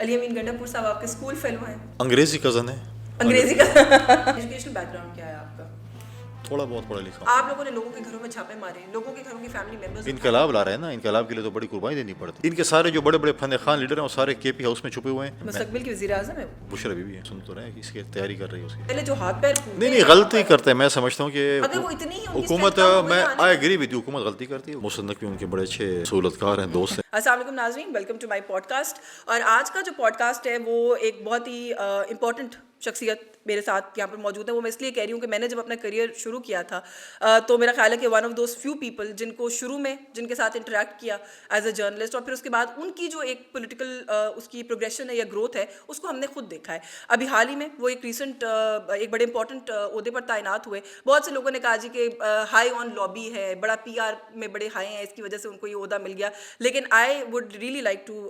علی امین گنڈاپور صاحب آپ کے اسکول فیلو ہیں. انگریزی کزن ہے. انگریزی کا ایجوکیشنل بیک گراؤنڈ کیا ہے آپ کا؟ تھوڑا بہت پڑھا لکھا. آپ لوگوں نے لوگوں کے گھروں میں چھاپے مارے, لوگوں کے گھروں کی فیملی ممبرز. انقلاب لا رہے ہیں نا, انقلاب کے لیے تو بڑی قربانی دینی پڑتی. ان کے سارے جو بڑے بڑے فن خان لیڈر ہیں وہ سارے کے پی ہاؤس میں چھپے ہوئے ہیں. مستقبل کی وزیر اعظم ہے بشرا بی بی ہے, سن تو رہے ہیں اس کی تیاری کر رہی ہے اس کی. پہلے جو ہاتھ پیر نہیں غلطی کرتے ہیں. میں سمجھتا ہوں کہ اگر وہ اتنی ہی حکومت, میں آئی ایگری ود یو, حکومت غلطی کرتی ہے. مصنف بھی ان کے بڑے اچھے سہولت کار ہیں, دوست ہیں. السلام علیکم ناظرین, welcome to my podcast. اور آج کا جو پوڈ کاسٹ ہے وہ ایک بہت ہی امپورٹنٹ شخصیت میرے ساتھ یہاں پر موجود ہے. وہ میں اس لیے کہہ رہی ہوں کہ میں نے جب اپنا کریئر شروع کیا تھا تو میرا خیال ہے کہ one of those few people جن کو شروع میں جن کے ساتھ انٹریکٹ کیا ایز اے جرنلسٹ, اور پھر اس کے بعد ان کی جو ایک پولیٹیکل اس کی پروگریشن ہے یا گروتھ ہے اس کو ہم نے خود دیکھا ہے. ابھی حال ہی میں وہ ایک ریسنٹ ایک بڑے امپورٹنٹ عہدے پر تعینات ہوئے. بہت سے لوگوں نے کہا جی کہ ہائی آن لابی ہے, بڑا پی آر میں بڑے ہائی ہیں, اس کی وجہ سے ان کو یہ عہدہ مل گیا. لیکن I would really like to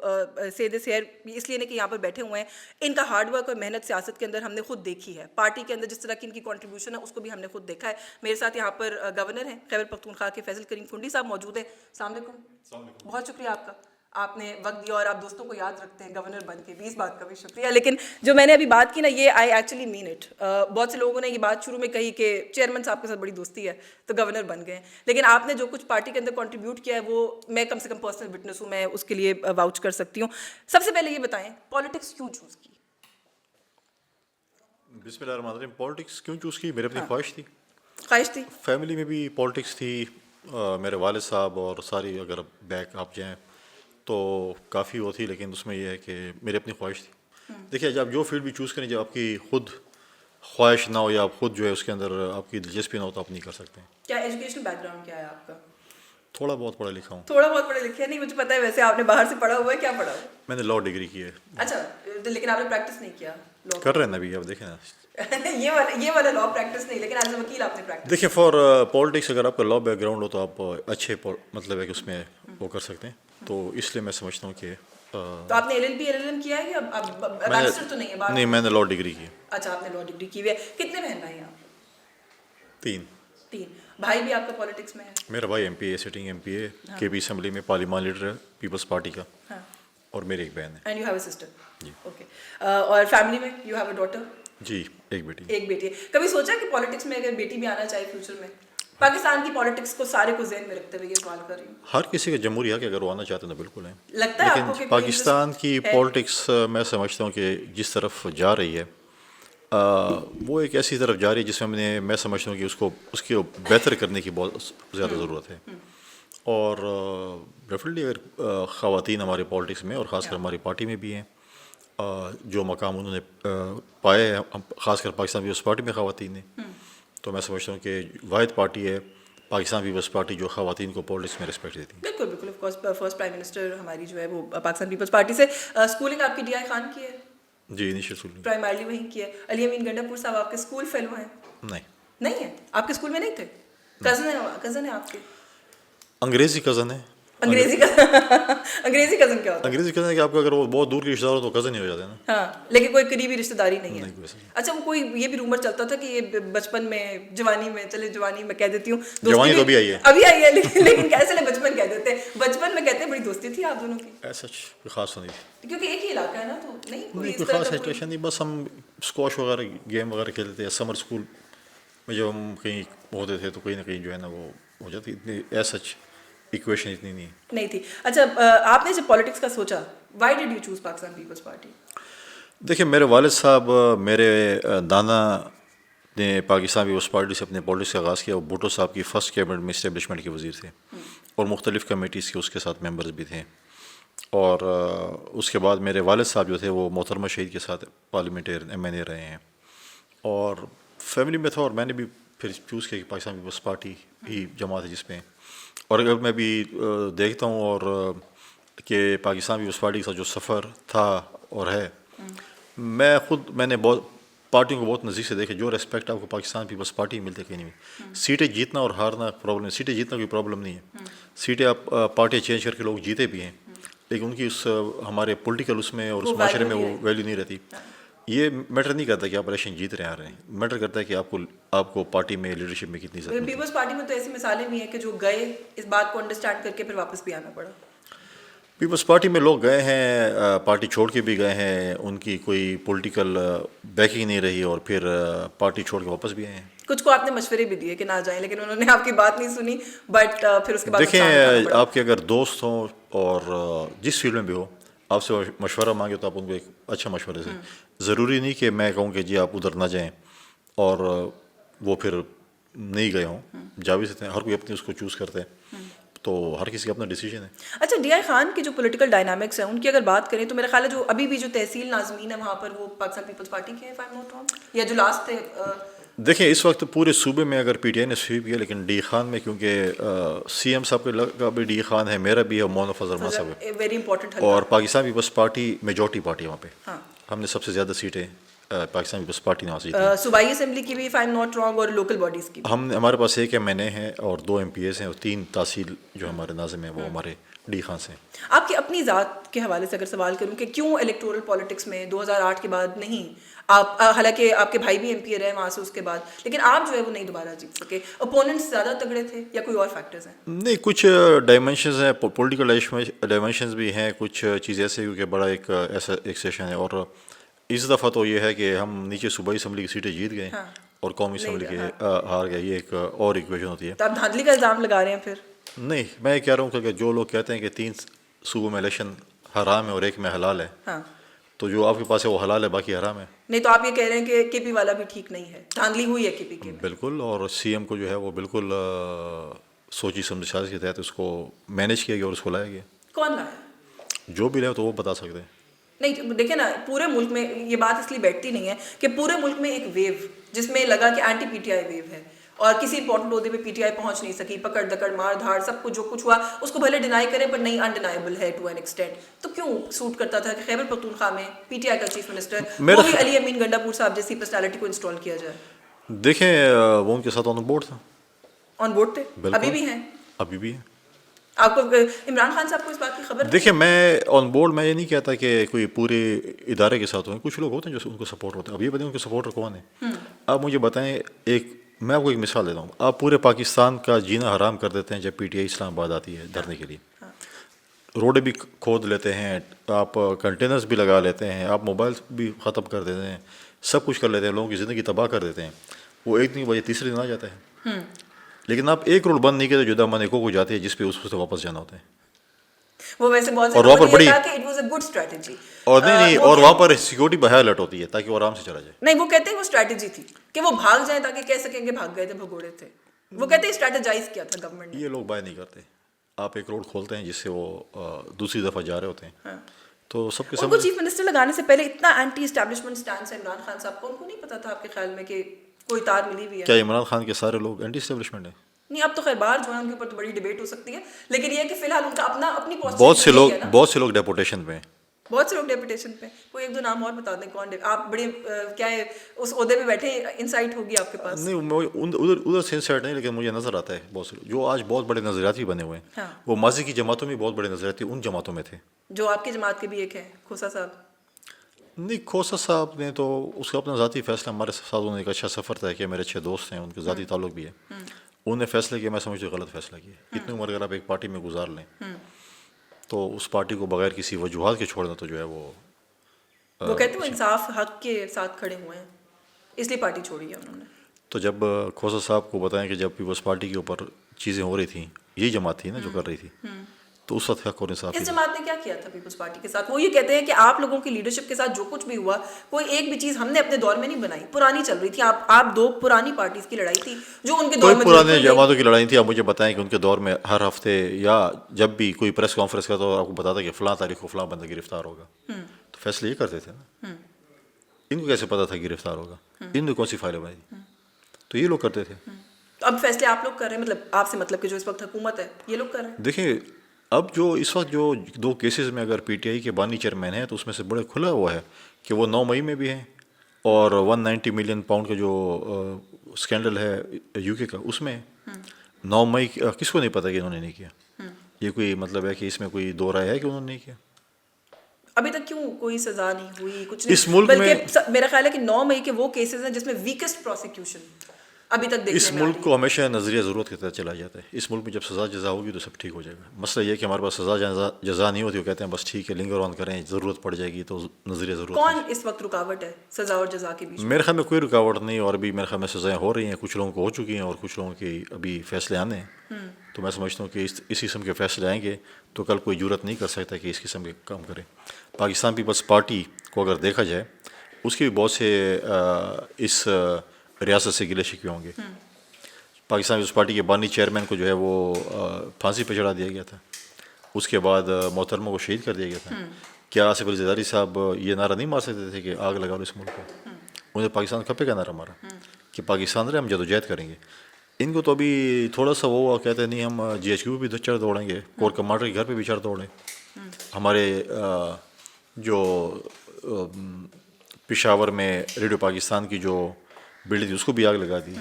say this hair, اس لیے نہیں کہ یہاں پر بیٹھے ہوئے ہیں, ان کا ہارڈ ورک اور محنت سیاست کے اندر ہم نے خود دیکھی ہے. پارٹی کے اندر جس طرح کی ان کی کنٹریبیوشن ہے اس کو بھی ہم نے خود دیکھا ہے. میرے ساتھ یہاں پر گورنر ہیں خیبر پختونخوا کے, فیصل کریم فنڈی صاحب موجود ہیں. السلام علیکم. بہت شکریہ آپ کا, آپ نے وقت دیا اور آپ دوستوں کو یاد رکھتے ہیں گورنر بن کے بھی, اس بات کا بھی شکریہ. لیکن جو میں نے ابھی بات کی نا, یہ آئی ایکچولی مین اٹ. بہت سے لوگوں نے یہ بات شروع میں کہی کہ چیئرمین صاحب کے ساتھ بڑی دوستی ہے تو گورنر بن گئے, لیکن آپ نے جو کچھ پارٹی کے اندر کنٹریبیوٹ کیا ہے وہ میں کم سے کم پرسنل وٹنس ہوں, میں اس کے لیے واؤچ کر سکتی ہوں. سب سے پہلے یہ بتائیں پالیٹکس کیوں چوز کی؟ بسم اللہ الرحمن الرحیم. پالیٹکس کیوں چوز کی؟ میری اپنی خواہش تھی. خواہش تھی. فیملی میں بھی پالیٹکس تھی. میرے والد صاحب اور ساری اگر بیک آپ جائیں تو کافی وہ تھی, لیکن اس میں یہ ہے کہ میری اپنی خواہش تھی. دیکھیے جب جو فیلڈ بھی چوز کریں, جب آپ کی خود خواہش نہ ہو یا آپ خود جو ہے اس کے اندر آپ کی دلچسپی نہ ہو تو آپ نہیں کر سکتے. کیا ایجوکیشنل بیک گراؤنڈ کیا ہے آپ کا؟ تھوڑا بہت پڑھا لکھا ہوں. تھوڑا بہت پڑھے لکھے نہیں, مجھے پتا ہے. ویسے آپ نے باہر سے پڑھا ہوا ہے, کیا پڑھا ہوا ہے؟ میں نے لاء ڈگری کی ہے. اچھا, لیکن آپ نے پریکٹس نہیں کیا لاء؟ کر رہے ہیں نا ابھی, آپ دیکھیں نا. یہ والا لاء پریکٹس نہیں, لیکن ایز اے وکیل آپ نے پریکٹس. دیکھیں فار پالیٹکس اگر آپ کا لاء بیک گراؤنڈ ہو تو آپ اچھے مطلب ہے کہ اس میں وہ کر سکتے ہیں. تو اس لیے میں سمجھتا ہوں کہ تو آپ نے ایل ایل بی LLM کیا ہے یا بیچلر تو نہیں ہے؟ نہیں, میں نے لاء ڈگری کی. اچھا, آپ نے لاء ڈگری کی ہوئی ہے. کتنے بہن بھائی ہیں آپ؟ 3. بھائی بھی آپ کا پالیٹکس میں ہے؟ میرا بھائی ایم پی اے, سٹنگ ایم پی اے کے پی اسمبلی میں پارلیمان لیڈر ہے پیپلز پارٹی کا, اور میری ایک بہن ہے. And you have a sister? جی. اوکے. اور فیملی میں یو ہیو اے ڈاٹر؟ جی, ایک بیٹی. ایک بیٹی ہے. کبھی سوچا کہ پالیٹکس میں اگر بیٹی بھی آنا چاہے فیوچر میں؟ پاکستان کی پالیٹکس کو سارے کو ذہن میں رکھتے ہوئے یہ سوال کر رہی ہوں. ہر کسی کا جمہوری حق ہے, اگر وہ آنا چاہتے ہیں تو بالکل ہے. لگتا ہے آپ کو کہ پاکستان کی پالیٹکس میں سمجھتا ہوں کہ جس طرف جا رہی ہے وہ ایک ایسی طرف جا رہی ہے جس میں سمجھتا ہوں کہ اس کی بہتر کرنے کی بہت زیادہ ضرورت ہے. اور ڈیفینیٹلی اگر خواتین ہمارے پالیٹکس میں اور خاص کر ہماری پارٹی میں بھی ہیں, جو مقام انہوں نے پائے ہیں, خاص کر پاکستان پیپلز پارٹی میں خواتین نے, تو میں سمجھتا ہوں کہ واحد پارٹی ہے پاکستان پیپلز پارٹی جو خواتین کو پالیٹکس میں رسپیکٹ دیتی ہے. بالکل بالکل. Of course first prime minister ہماری جو ہے وہ پاکستان پیپلز پارٹی سے. اسکولنگ آپ کی DI خان کی ہے؟ جی, انیشیل اسکولنگ پرائمرلی وہیں کی ہے. علی امین گنڈاپور صاحب آپ کے اسکول فیلو ہیں؟ نہیں ہے. آپ کے اسکول میں نہیں تھے؟ کزن ہے آپ کے؟ انگریزی کزن ہے. انگریزی کزن کیا ہوتا ہے؟ انگریزی کزن ہے کہ آپ کا اگر وہ بہت دور کے رشتہ دار ہو تو کزن ہی ہو جاتے ہیں نا. ہاں, لیکن کوئی قریبی رشتہ داری نہیں ہے. اچھا, وہ کوئی یہ بھی رومر چلتا تھا کہ یہ بچپن میں جوانی میں, چلے جوانی میں کہہ دیتی ہوں, جوانی تو ابھی آئی ہے لیکن کیسے لے بچپن کہہ دیتے ہیں, بچپن میں کہتے ہیں بڑی دوستی تھی آپ دونوں کی. ایسا کوئی خاص نہیں تھی کیونکہ ایک ہی علاقہ ہے نا, تو نہیں کوئی خاص سچویشن نہیں. بس ہم اسکواش وغیرہ گیم وغیرہ کھیلتے تھے. سمر اسکول میں جب ہم کہیں ہوتے تھے تو کہیں نہ کہیں جو ہے نا وہ ہو جاتی. اتنی ایسا ایکویشن اتنی نہیں تھی. اچھا, آپ نے جب پالیٹکس کا سوچا, why did you choose Pakistan Peoples Party? دیکھیں میرے والد صاحب, میرے دانا نے پاکستان پیپلز پارٹی سے اپنے پالیٹکس کا آغاز کیا. وہ بھٹو صاحب کی فرسٹ کیبنٹ میں اسٹیبلشمنٹ کے وزیر تھے, اور مختلف کمیٹیز کے اس کے ساتھ ممبرز بھی تھے. اور اس کے بعد میرے والد صاحب جو تھے وہ محترمہ شہید کے ساتھ پارلیمنٹیرین MNA رہے ہیں. اور فیملی میں تھا, اور میں نے بھی پھر چوز کیا کہ پاکستان پیپلز پارٹی ہی جماعت ہے جس میں. اور اگر میں بھی دیکھتا ہوں اور کہ پاکستان پیپلز پارٹی کے ساتھ جو سفر تھا اور ہے, میں نے بہت پارٹیوں کو بہت نزدیک سے دیکھا. جو ریسپیکٹ آپ کو پاکستان پیپلز پارٹی میں ملتے کہیں نہیں. سیٹیں جیتنا اور ہارنا پرابلم ہے, سیٹیں جیتنا کوئی پرابلم نہیں ہے. سیٹیں آپ پارٹیاں چینج کر کے لوگ جیتے بھی ہیں, لیکن ان کی اس ہمارے پولیٹیکل اس میں اور اس معاشرے میں وہ ویلیو نہیں رہتی. یہ میٹر نہیں کرتا کہ آپ الیکشن جیت رہے ہیں, میٹر کرتا ہے کہ آپ کو پارٹی میں لیڈرشپ میں کتنی ضرورت ہے. پیپلز پارٹی میں تو ایسی مثالیں بھی ہیں کہ جو گئے, اس بات کو انڈرسٹینڈ کر کے پھر واپس بھی آنا پڑا. پیپلز پارٹی میں لوگ گئے ہیں, پارٹی چھوڑ کے بھی گئے ہیں, ان کی کوئی پولیٹیکل بیکنگ نہیں رہی اور پھر پارٹی چھوڑ کے واپس بھی آئے ہیں. کچھ کو آپ نے مشورے بھی دیے کہ نہ جائیں, لیکن انہوں نے آپ کی بات نہیں سنی, بٹ پھر اس کے بعد دیکھیں, آپ کے اگر دوست ہوں اور جس فیلڈ میں بھی ہو, آپ سے مشورہ مانگے تو آپ ان کو ایک اچھا مشورے سے, ضروری نہیں کہ میں کہوں کہ جی آپ ادھر نہ جائیں اور وہ پھر نہیں گئے ہوں, جا بھی سکتے ہیں, ہر کوئی اپنی اس کو چوز کرتے ہیں, تو ہر کسی کا اپنا ڈیسیجن ہے. اچھا, ڈی آئی خان کی جو پولیٹیکل ڈائنامکس ہیں ان کی اگر بات کریں تو میرا خیال ہے جو ابھی بھی جو تحصیل ناظمین ہے وہاں پر وہ پاکستان پیپلز پارٹی کے ہیں, if I'm not wrong, یا جو لاسٹ تھے. دیکھیں اس وقت پورے صوبے میں اگر پی ٹی آئی نے سویپ کیا, لیکن ڈی خان میں کیونکہ سی ایم صاحب کا بھی ڈی خان ہے, میرا بھی ہے, مولانا فضل الرحمان صاحب ہے, ویری امپورٹنٹ, اور پاکستان پیپلز پارٹی میجورٹی پارٹی ہے وہاں پہ. ہم نے سب سے زیادہ سیٹیں پاکستان پیپلز پارٹی نے حاصل کی, صوبائی اسمبلی کی بھی if I'm not wrong, اور لوکل باڈیز کی. ہمارے پاس ایک ایم این اے ہیں اور 2 ایم پی ایز ہیں, اور 3 تحصیل جو ہمارے ناظم ہیں وہ ہمارے ڈی خان سے ہیں. آپ کی اپنی ذات کے حوالے سے اگر سوال کروں کہ کیوں الیکٹورل پالیٹکس میں 2008 کے بعد نہیں آپ, حالانکہ آپ کے بھائی بھی ایم پی رہے وہاں سے اس کے بعد, لیکن آپ جو ہے وہ نہیں دوبارہ جیت سکے, اپوننٹس زیادہ تگڑے تھے یا کوئی اور فیکٹرز ہیں؟ نہیں, کچھ ڈائمینشنز ہیں, پولیٹیکل ڈائمینشنز بھی ہیں, کچھ چیزیں ایسے کیونکہ بڑا ایک ایسا ایک سیشن ہے, اور اس دفعہ تو یہ ہے کہ ہم نیچے صوبائی اسمبلی کی سیٹیں جیت گئے اور قومی اسمبلی کے ہار گئے, یہ ایک اور ایکویشن ہوتی ہے. تو آپ دھاندلی کا الزام لگا رہے ہیں پھر؟ نہیں, میں یہ کہہ رہا ہوں کہ جو لوگ کہتے ہیں کہ 3 صوبوں میں الیکشن حرام ہے اور ایک میں حلال ہے, تو جو آپ کے پاس ہے وہ حلال ہے, باقی حرام ہے. نہیں تو آپ یہ کہہ رہے ہیں کہ کے پی والا بھی ٹھیک نہیں ہے, دھاندلی ہوئی ہے کے پی کے میں. بالکل, اور سی ایم کو جو ہے وہ بالکل سوچی سمجھائی کے تحت اس کو مینیج کیا گیا اور اس کو لایا گیا. کون لایا؟ جو بھی لائے تو وہ بتا سکتے ہیں. نہیں دیکھیں نا, پورے ملک میں یہ بات اس لیے بیٹھتی نہیں ہے کہ پورے ملک میں ایک ویو جس میں لگا کہ anti PTI view ہے, اور کسی امپورٹنٹ عہدے پہ پی ٹی آئی پہنچ نہیں سکی, پکڑ دکڑ مار دھاڑ سب کچھ جو کچھ ہوا اس کو بھلے ڈینائی کریں پر نہیں, انڈینائبل ہے ٹو این ایکسٹینٹ. تو کیوں سوٹ کرتا تھا کہ خیبر پختونخوا میں پی ٹی آئی کا چیف منسٹر وہ بھی علی امین گنڈا پور صاحب جیسی پرسنالٹی کو انسٹال کیا جائے؟ دیکھیں, وہ ان کے ساتھ آن بورڈ تھا, آن بورڈ تھے, ابھی بھی ہیں. ابھی بھی ہے. آپ کو عمران خان صاحب کو اس بات کی خبر؟ دیکھیں, میں آن بورڈ میں یہ نہیں کہتا کہ کوئی پورے ادارے کے ساتھ ہوئے, کچھ لوگ ہوتے ہیں جو ان کو سپورٹ ہوتے ہیں. اب یہ بتائیں ان کے سپورٹر کون ہیں؟ آپ مجھے بتائیں, میں آپ کو ایک مثال دیتا ہوں. آپ پورے پاکستان کا جینا حرام کر دیتے ہیں جب پی ٹی آئی اسلام آباد آتی ہے دھرنے کے لیے, روڈیں بھی کھود لیتے ہیں, آپ کنٹینرز بھی لگا لیتے ہیں, آپ موبائل بھی ختم کر دیتے ہیں, سب کچھ کر لیتے ہیں, لوگوں کی زندگی تباہ کر دیتے ہیں. وہ ایک دن کی وجہ تیسرے دن آ جاتا ہے, لیکن آپ ایک روڈ بند نہیں کرتے جو دامن کو جاتی ہے جس پہ اس سے واپس جانا ہوتا ہے. وہ ویسے بہت اور وہاں پر بڑی اور نہیں اور وہاں پر سیکورٹی بہت الرٹ ہوتی ہے تاکہ وہ آرام سے چلا جائے. نہیں, وہ کہتے ہیں وہ اسٹریٹجی تھی کہ وہ بھاگ جائیں تاکہ کہہ سکیں کہ بھاگ گئے تھے, بھگوڑے تھے. وہ کہتے ہیں اسٹریٹجائز کیا تھا گورنمنٹ نے. یہ لوگ بائی نہیں کرتے. آپ ایک روڈ کھولتے ہیں جس سے وہ دوسری دفعہ جا رہے ہوتے ہیں, تو سب کے ان کو چیف منسٹر لگانے سے پہلے اتنا اینٹی اسٹیبلشمنٹ اسٹینس ہے عمران خان صاحب کو, ان کو نہیں پتا تھا آپ کے خیال میں کہ کوئی تار ملی ہوئی ہے؟ کیا عمران خان کے سارے لوگ اینٹی اسٹیبلشمنٹ ہیں؟ نہیں, اب تو خیر باہر جو ہے ان کے اوپر تو بڑی ڈیبیٹ ہو سکتی ہے, لیکن یہ ہے کہ فی الحال ان کا اپنی بہت سے لوگ ڈیپوٹیشن پہ ہیں. بہت سے لوگ ڈیپوٹیشن پہ. کوئی ایک دو نام اور بتا دیں کون, آپ بڑے کیا ہے اس عہدے پہ بیٹھے, انسائٹ ہوگی آپ کے پاس. نہیں, ادھر سے انسائٹ نہیں, لیکن مجھے نظر آتا ہے بہت سے جو آج بہت بڑے نظریاتی بنے ہوئے ہیں, وہ ماضی کی جماعتوں میں بہت بڑے نظریاتی ان جماعتوں میں تھے. جو آپ کی جماعت کے بھی ایک ہیں, کھوسا صاحب. نہیں, کھوسا صاحب نے تو اس کا اپنا ذاتی فیصلہ, ہمارے ساتھ انہوں نے ایک اچھا سفر طے کیا, میرے اچھے دوست ہیں, ان کے ذاتی تعلق بھی ہے. انہوں نے فیصلہ کیا, میں سمجھتی ہوں غلط فیصلہ کیا. اتنی عمر اگر آپ ایک پارٹی میں گزار لیں تو اس پارٹی کو بغیر کسی وجوہات کے چھوڑنا تو جو ہے وہ کہتے ہیں انصاف حق کے ساتھ کھڑے ہوئے ہیں, اس لیے پارٹی چھوڑی ہے انہوں نے. تو جب کھوسا صاحب کو بتائیں کہ جب پیپلز پارٹی کے اوپر چیزیں ہو رہی تھیں, یہی جماعت تھی نا جو کر رہی تھی, تو اس وقت حق اور انصاف. اس جماعت نے کیا کیا تھا پیپلز پارٹی کے ساتھ؟ وہ یہ کہتے ہیں کہ آپ لوگوں کی لیڈرشپ کے ساتھ جو کچھ بھی ہوا, کوئی ایک بھی چیز ہم نے اپنے دور میں نہیں بنائی, پرانی چل رہی تھی. آپ 2 پرانی پارٹیز کی لڑائی تھی جو ان کے دور میں. پرانے جماعتوں کی لڑائی تھی. آپ مجھے بتائیں کہ ان کے دور میں ہر ہفتے یا جب بھی کوئی پریس کانفرنس کرتا تو آپ کو بتاتا کہ فلاں تاریخ کو فلاں بندہ گرفتار ہوگا, تو فیصلے یہ کرتے تھے نا. ان کو کیسے پتا تھا گرفتار ہوگا؟ ان نے کون سی فائلیں بنائی تھی؟ تو یہ لوگ کرتے تھے. اب فیصلے آپ لوگ کر رہے ہیں, مطلب آپ سے مطلب کہ جو اس وقت حکومت ہے یہ لوگ کر رہے ہیں. دیکھیں, اب جو اس وقت جو 2 کیسز میں اگر پی ٹی آئی کے بانی چیئرمین ہیں تو اس میں سے بڑے کھلا ہوا ہے کہ وہ 9 مئی میں بھی ہیں, اور 190 ملین پاؤنڈ کا جو اسکینڈل ہے یو کے کا, اس میں 9 مئی کس کو نہیں پتا کہ انہوں نے نہیں کیا. یہ کوئی مطلب ہے کہ اس میں کوئی دو رائے ہے کہ انہوں نے نہیں کیا؟ ابھی تک کیوں کوئی سزا نہیں ہوئی, کچھ نہیں. اس ملک میں میرا خیال ہے کہ 9 مئی کے وہ کیسز ہیں جس میں ویکسٹ پروسیکیوشن ابھی تک اس دیکھنے میں آ ملک رہی کو ہمیشہ نظریہ ضرورت کے تحت چلا جاتا ہے. اس ملک میں جب سزا جزا ہوگی تو سب ٹھیک ہو جائے گا. مسئلہ یہ ہے کہ ہمارے پاس سزا جزا نہیں ہوتی, وہ کہتے ہیں بس ٹھیک ہے لنگر آن کریں, ضرورت پڑ جائے گی تو نظریہ ضرورت. کون اس وقت رکاوٹ ہے سزا اور جزا کے بیچ میں؟ میرے خیال میں کوئی رکاوٹ نہیں, اور ابھی میرے خیال میں سزائیں ہو رہی ہیں, کچھ لوگوں کو ہو چکی ہیں اور کچھ لوگوں کے ابھی فیصلے آنے ہیں. تو میں سمجھتا ہوں کہ اس قسم کے فیصلے آئیں گے تو کل کوئی جرت نہیں کر سکتا کہ اس قسم کے کام کرے. پاکستان پیپلز پارٹی کو اگر دیکھا جائے اس کے بھی بہت سے اس ریاست سے گلے شکوے ہوں گے. پاکستان پیپلز پارٹی کے بانی چیئرمین کو جو ہے وہ پھانسی پہ چڑھا دیا گیا تھا, اس کے بعد محترمہ کو شہید کر دیا گیا تھا. کیا آصف علی زرداری صاحب یہ نعرہ نہیں مار سکتے تھے کہ آگ لگا لو اس ملک کو؟ انہیں پاکستان کھپے کا نعرہ مارا کہ پاکستان رہے ہم جدوجہد کریں گے. ان کو تو ابھی تھوڑا سا وہ ہوا, کہتے ہیں نہیں ہم جی ایچ کیو بھی چڑھ دوڑیں گے, کور کمانڈر کے گھر پہ بھی چڑھ دوڑیں, ہمارے جو پشاور میں ریڈیو پاکستان کی جو بلڈنگ تھی اس کو بھی آگ لگا دی,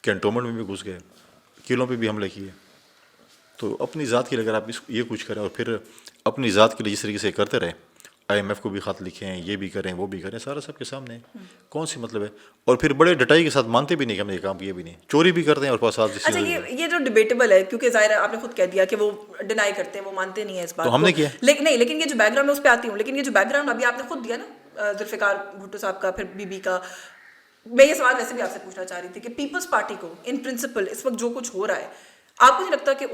کینٹونمنٹ میں بھی گھس گئے, قلعوں پہ بھی حملے کیے. تو اپنی ذات کے لیے اگر آپ یہ کچھ کریں اور پھر اپنی ذات کے لیے جس طریقے سے کرتے رہیں, آئی ایم ایف کو بھی خط لکھیں, یہ بھی کریں وہ بھی کریں, سارا سب کے سامنے کون سی مطلب ہے, اور پھر بڑے ڈٹائی کے ساتھ مانتے بھی نہیں کہ ہم نے یہ کام کیا بھی نہیں, چوری بھی کرتے ہیں اور پاس آپ اچھا یہ جو ڈیبیٹیبل ہے, کیونکہ ظاہر ہے آپ نے خود کہہ دیا کہ وہ ڈینائی کرتے ہیں, وہ مانتے نہیں ہیں اس بات کو, تو ہم نے کیا لیکن نہیں, لیکن یہ جو بیک گراؤنڈ میں اس پہ آتی ہوں, لیکن یہ جو بیک گراؤنڈ ابھی آپ نے خود دیا نا ذوالفقار بھٹو صاحب کا, پھر بی بی کا, میں یہ سوال ویسے بھی آپ سے پوچھنا چاہ رہی تھی کہ پیپلز پارٹی کو ان پرنسپل اس وقت جو کچھ ہو رہا ہے, آپ کو نہیں لگتا کہ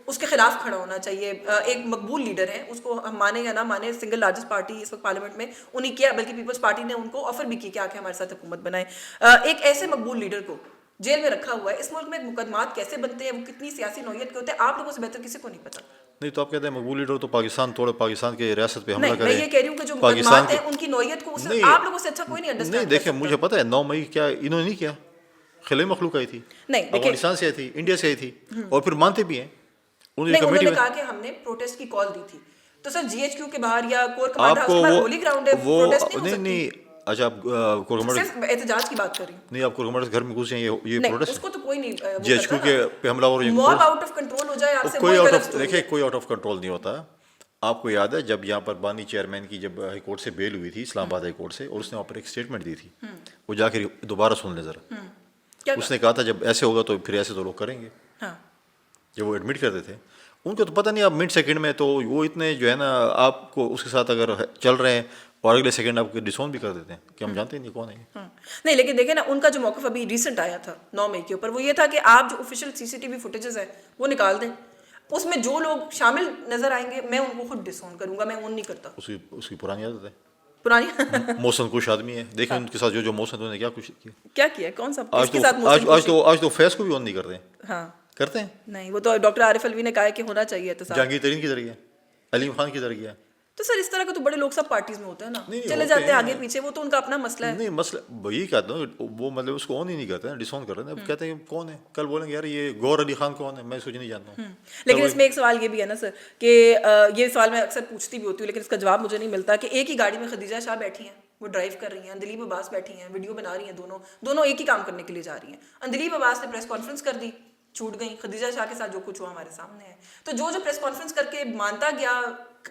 اس کے خلاف کھڑا ہونا چاہیے؟ ایک مقبول لیڈر ہے, اس کو ہم مانیں یا نہ مانیں, سنگل لارجسٹ پارٹی اس وقت پارلیمنٹ میں انہیں کیا, بلکہ پیپلز پارٹی نے ان کو آفر بھی کی کہ آ کے ہمارے ساتھ حکومت بنائیں. ایک ایسے مقبول لیڈر کو جیل میں رکھا ہوا ہے. اس ملک میں مقدمات کیسے بنتے ہیں, وہ کتنی سیاسی نوعیت کے ہوتے ہیں, آپ لوگوں سے بہتر کسی کو نہیں پتا. نہیں تو آپ کہتے ہیں مقبول لیڈر تو پاکستان توڑے, پاکستان کے ریاست پہ حملہ نہیں, کرے. میں یہ کہہ رہی ہوں کہ جو پاکستان مقدمات ہیں ان کی نوعیت کو آپ لوگوں سے اچھا کوئی نہیں نہیں انڈرسٹینڈ. دیکھیں مجھے پتہ ہے 9 مئی کیا انہوں نے نہیں کیا, خلائی مخلوق آئی تھی, افغانستان سے آئی تھی, انڈیا سے آئی تھی, اور پھر مانتے بھی ہیں. انہوں نے کہا کہ ہم نے پروٹیسٹ کی کال دی تھی, تو سر جی ایچ کیو کے باہر یا کور کمانڈر ہاؤس کے باہر ہولی گراؤنڈ ہے, پروٹیسٹ نہیں ہو سکتی. نہیں اچھا آپ کور کمانڈر صرف احتجاج کی بات کر رہی ہوں. نہیں, آپ کور کمانڈر کے گھر میں گھس جائیں, یہ پروٹیسٹ اس کو تو کوئی نہیں, جی ایچ کیو کے پہ حملہ ہو رہا ہے, موب آؤٹ آف کنٹرول ہو جائے, آپ سے کوئی آؤٹ آف, دیکھیں کوئی آؤٹ آف کنٹرول نہیں ہوتا. آپ کو یاد ہے جب یہاں پر بانی چیئرمین کی جب ہائی کورٹ سے بیل ہوئی تھی, اسلام آباد ہائی کورٹ سے, اور اس نے وہاں پر ایک اسٹیٹمنٹ دی تھی, وہ جا کے دوبارہ سن لیں ذرا. اس نے کہا تھا جب ایسے ہوگا تو پھر ایسے تو لوگ کریں گے. جب وہ ایڈمٹ کرتے تھے, ان کو تو پتہ نہیں, آپ منٹ سیکنڈ میں تو وہ اتنے جو ہے نا آپ کو اس کے ساتھ اگر چل رہے ہیں اور اگلے سیکنڈ آپ کو ڈسون بھی کر دیتے ہیں کہ ہم جانتے ہی نہیں کون ہے. نہیں لیکن دیکھیں نا, ان کا جو موقف ابھی ریسنٹ آیا تھا 9 مئی کے اوپر, وہ یہ تھا کہ آپ جو آفیشیل سی سی ٹی وی فوٹیجز ہیں وہ نکال دیں, اس میں جو لوگ شامل نظر آئیں گے میں ان کو خود ڈسون کروں گا, میں اون نہیں کرتا. اس کی پرانی عادت ہے, پرانی موسن کش آدمی ہے, دیکھیں ان کے ساتھ جو موسن انہوں نے کیا کچھ کیا کون سا آج تو فیس کو بھی آن نہیں کرتے ہیں. ہاں کرتے ہیں, نہیں, وہ تو ڈاکٹر عارف الوی نے کہا ہے کہ ہونا چاہیے. تو جہانگیر ترین کی ذریعے, علیم خان کی ذریعے, تو سر اس طرح کا تو بڑے لوگ سب پارٹیز میں ہوتے ہیں نا, چلے جاتے ہیں آگے پیچھے, وہ تو ان کا اپنا مسئلہ ہے. نہیں مسئلہ یہی کہتا ہوں, وہ مطلب اس کو آن ہی نہیں کرتے ہیں, ڈسون کر رہے ہیں. کہتے ہیں کون ہے, کل بولیں گے یار یہ گور علی خان کون ہے, میں سوچ نہیں جانتا ہوں. لیکن اس میں ایک سوال یہ بھی ہے نا سر کہ یہ سوال میں اکثر پوچھتی بھی ہوتی ہوں, لیکن اس کا جواب مجھے نہیں ملتا, کہ ایک ہی گاڑی میں خدیجہ شاہ بیٹھی ہیں, وہ ڈرائیو کر رہی ہیں, اندلیب عباس بیٹھی ہیں, ویڈیو بنا رہی ہیں, دونوں ایک ہی کام کرنے کے لیے جا رہی ہیں. اندلیب عباس نے پریس کانفرنس کر دی, چھوٹ گئی. خدیجہ شاہ کے ساتھ جو کچھ ہوا ہمارے سامنے ہے. تو جو پریس کانفرنس کر کے مانتا گیا